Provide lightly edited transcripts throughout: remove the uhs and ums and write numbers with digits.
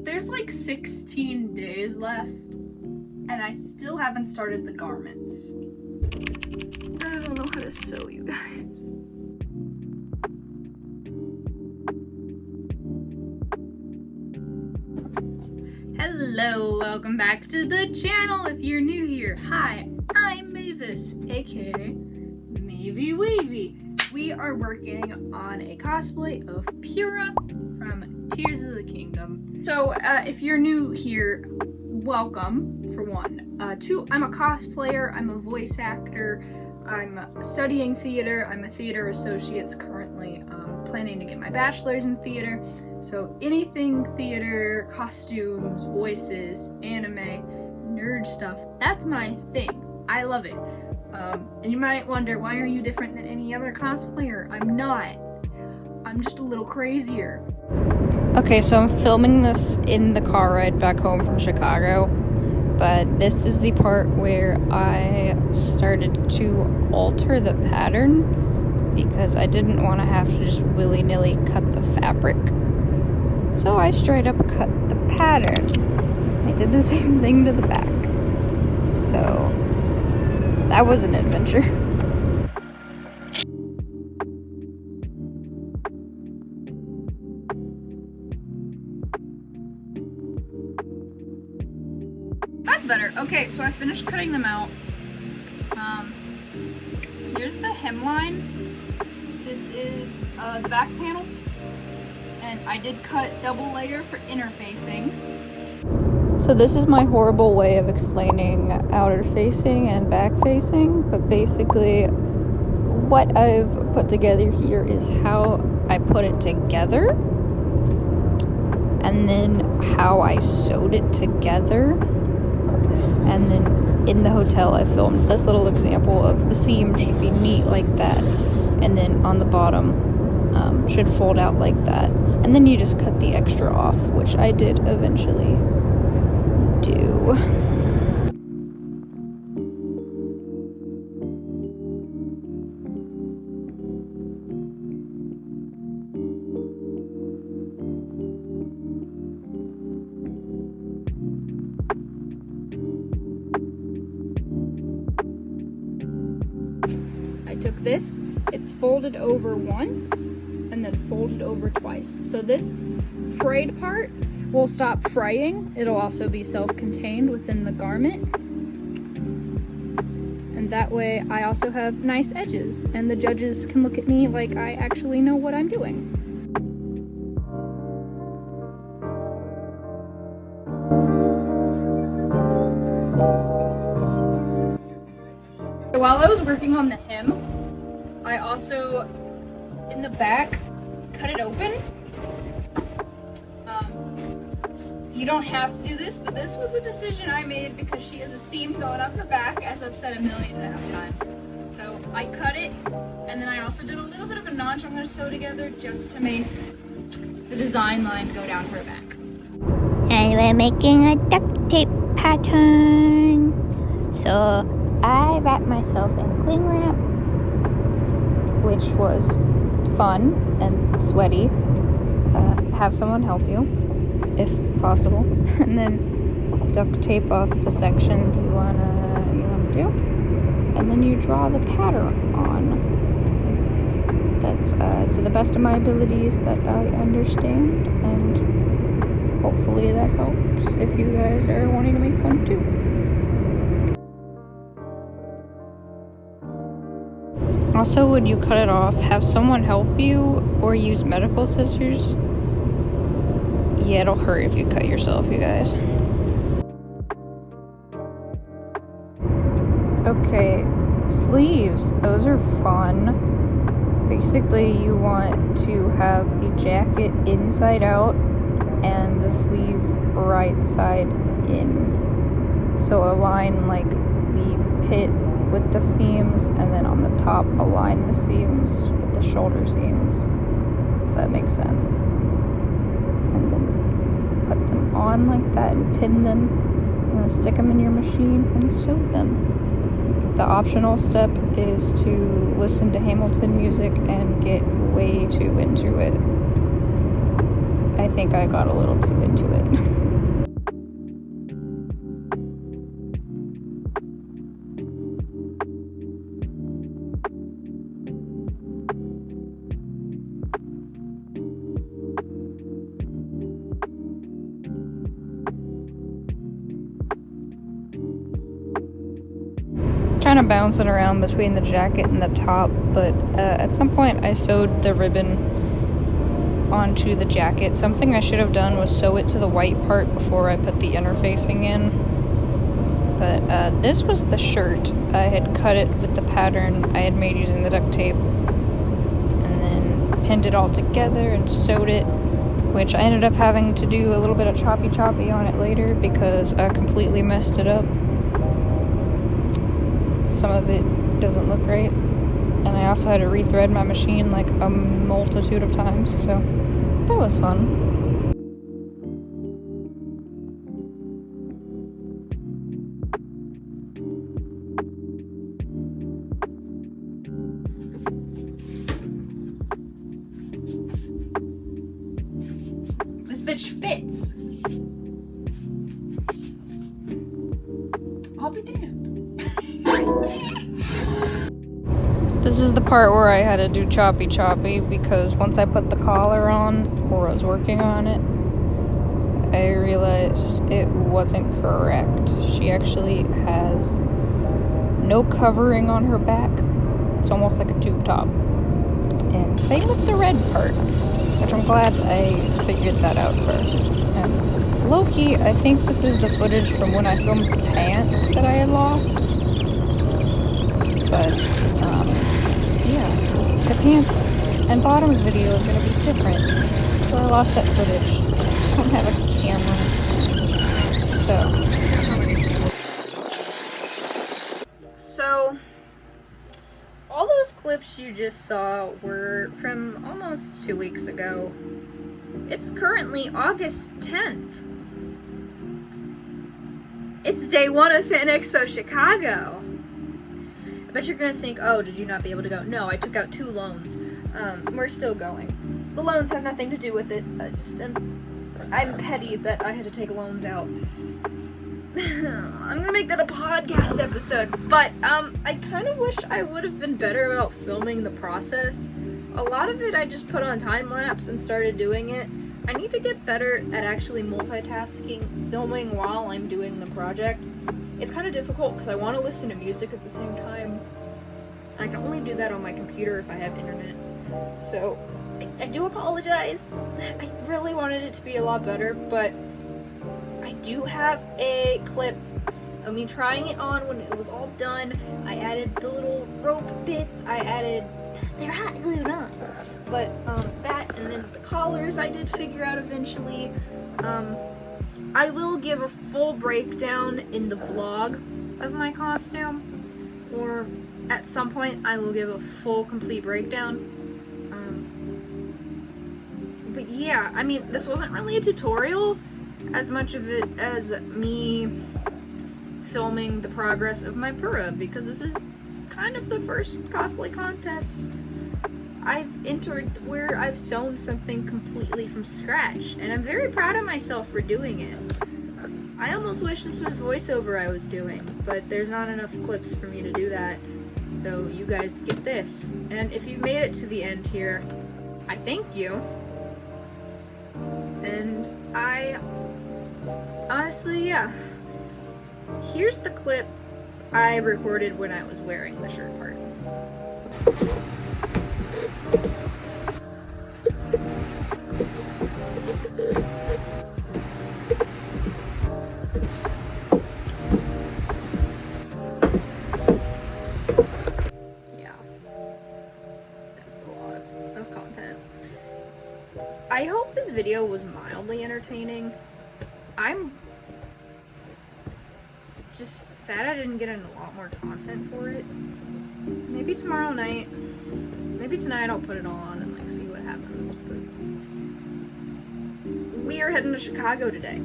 There's like 16 days left, and I still haven't started the garments. I don't know how to sew, you guys. Hello, welcome back to the channel. If you're new here, hi, I'm Mavis, aka Mavy Wavy. We are working on a cosplay of Purah from Tears of the Kingdom. So if you're new here, welcome, for one. Two, I'm a cosplayer, I'm a voice actor, I'm studying theater, I'm a theater associate currently, planning to get my bachelor's in theater. So anything theater, costumes, voices, anime, nerd stuff, that's my thing. I love it. And you might wonder, why are you different than any other cosplayer? I'm not. I'm just a little crazier. Okay, so I'm filming this in the car ride back home from Chicago, but this is the part where I started to alter the pattern because I didn't want to have to just willy-nilly cut the fabric. So I straight up cut the pattern. I did the same thing to the back. So that was an adventure. That's better. Okay, so I finished cutting them out. Here's the hemline. This is the back panel. And I did cut double layer for interfacing. So this is my horrible way of explaining outer facing and back facing, but basically what I've put together here is how I put it together, and then how I sewed it together, and then in the hotel I filmed this little example of the seam should be neat like that, and then on the bottom should fold out like that, and then you just cut the extra off, which I did eventually do. I took this, it's folded over once and then folded over twice. So this frayed part will stop fraying. It'll also be self-contained within the garment. And that way I also have nice edges and the judges can look at me like I actually know what I'm doing. So while I was working on the hem, I also, in the back, cut it open. You don't have to do this, but this was a decision I made because she has a seam going up her back, as I've said 1.5 million times. So I cut it, and then I also did a little bit of a notch I'm going to sew together just to make the design line go down her back. And we're making a duct tape pattern. So I wrapped myself in cling wrap, which was fun and sweaty. Have someone help you, if possible, and then duct tape off the sections you wanna do, and then you draw the pattern on. That's to the best of my abilities that I understand, and hopefully that helps if you guys are wanting to make one too. Also, when you cut it off, have someone help you or use medical scissors. Yeah, it'll hurt if you cut yourself, you guys. Okay, sleeves. Those are fun. Basically, you want to have the jacket inside out and the sleeve right side in. So align like the pit with the seams, and then on the top align the seams with the shoulder seams, if that makes sense. And then put them on like that and pin them, and then stick them in your machine and sew them. The optional step is to listen to Hamilton music and get way too into it. I think I got a little too into it. Kind of bouncing around between the jacket and the top, but at some point I sewed the ribbon onto the jacket. Something I should have done was sew it to the white part before I put the interfacing in. But this was the shirt. I had cut it with the pattern I had made using the duct tape, and then pinned it all together and sewed it, which I ended up having to do a little bit of choppy on it later because I completely messed it up. Some of it doesn't look great, and I also had to rethread my machine like a multitude of times, so that was fun. This bitch fits. I'll be damned. This is the part where I had to do choppy because once I put the collar on, or I was working on it, I realized it wasn't correct. She actually has no covering on her back. It's almost like a tube top. And same with the red part, which I'm glad I figured that out first. And low-key, I think this is the footage from when I filmed the pants that I had lost. But, yeah, the pants and bottoms video is going to be different. So I lost that footage. I don't have a camera. So, all those clips you just saw were from almost 2 weeks ago. It's currently August 10th. It's day one of Fan Expo Chicago. I bet you're gonna think, oh, did you not be able to go? No, I took out 2 loans. We're still going. The loans have nothing to do with it. I'm petty that I had to take loans out. I'm gonna make that a podcast episode, but I kind of wish I would have been better about filming the process. A lot of it I just put on time lapse and started doing it. I need to get better at actually multitasking, filming while I'm doing the project. It's kind of difficult because I want to listen to music at the same time. I can only do that on my computer if I have internet. So, I do apologize. I really wanted it to be a lot better, but I do have a clip of me trying it on when it was all done. I added the little rope bits, they're hot glued on. But that, and then the collars I did figure out eventually. I will give a full breakdown in the vlog of my costume, or at some point I will give a full complete breakdown. But yeah, I mean, this wasn't really a tutorial as much of it as me filming the progress of my Purah, because this is kind of the first cosplay contest I've entered where I've sewn something completely from scratch, and I'm very proud of myself for doing it. I almost wish this was voiceover I was doing, but there's not enough clips for me to do that, so you guys get this. And if you've made it to the end here, I thank you. And I honestly, yeah. Here's the clip I recorded when I was wearing the shirt part. Yeah. That's a lot of content. I hope this video was mildly entertaining. I'm just sad I didn't get in a lot more content for it. Maybe tomorrow night, maybe tonight I'll put it on and like see what happens, but we are heading to Chicago today.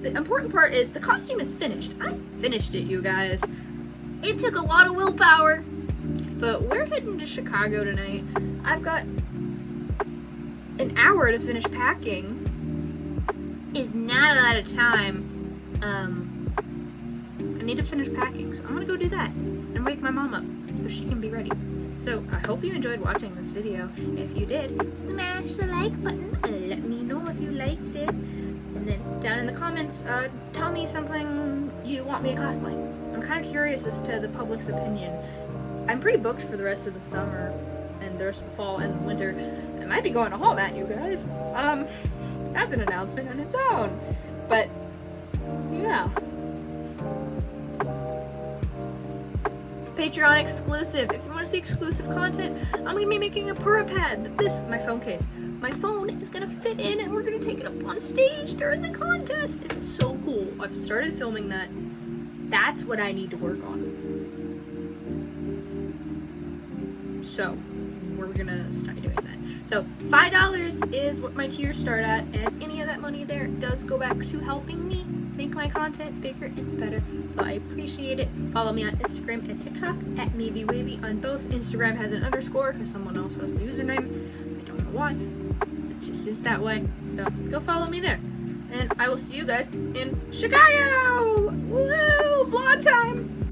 The important part is the costume is finished. I finished it, you guys. It took a lot of willpower, but we're heading to Chicago tonight. I've got an hour to finish packing is not a lot of time. I need to finish packing, so I'm gonna go do that and wake my mom up so she can be ready. So I hope you enjoyed watching this video. If you did, smash the like button and let me know if you liked it. And then down in the comments, tell me something you want me to cosplay. I'm kind of curious as to the public's opinion. I'm pretty booked for the rest of the summer and the rest of the fall and winter. I might be going to Hallmat, you guys. That's an announcement on its own. But yeah. Patreon exclusive. If you want to see exclusive content, I'm going to be making a Purah pad. My phone case. My phone is going to fit in and we're going to take it up on stage during the contest. It's so cool. I've started filming that. That's what I need to work on. So, we're going to start doing that. So, $5 is what my tiers start at, and any of that money there does go back to helping me make my content bigger and better, so I appreciate it. Follow me on Instagram and TikTok at MaybeWavy on both. Instagram has an underscore because someone else has the username. I don't know why. It just is that way. So go follow me there. And I will see you guys in Chicago! Woo! Vlog time!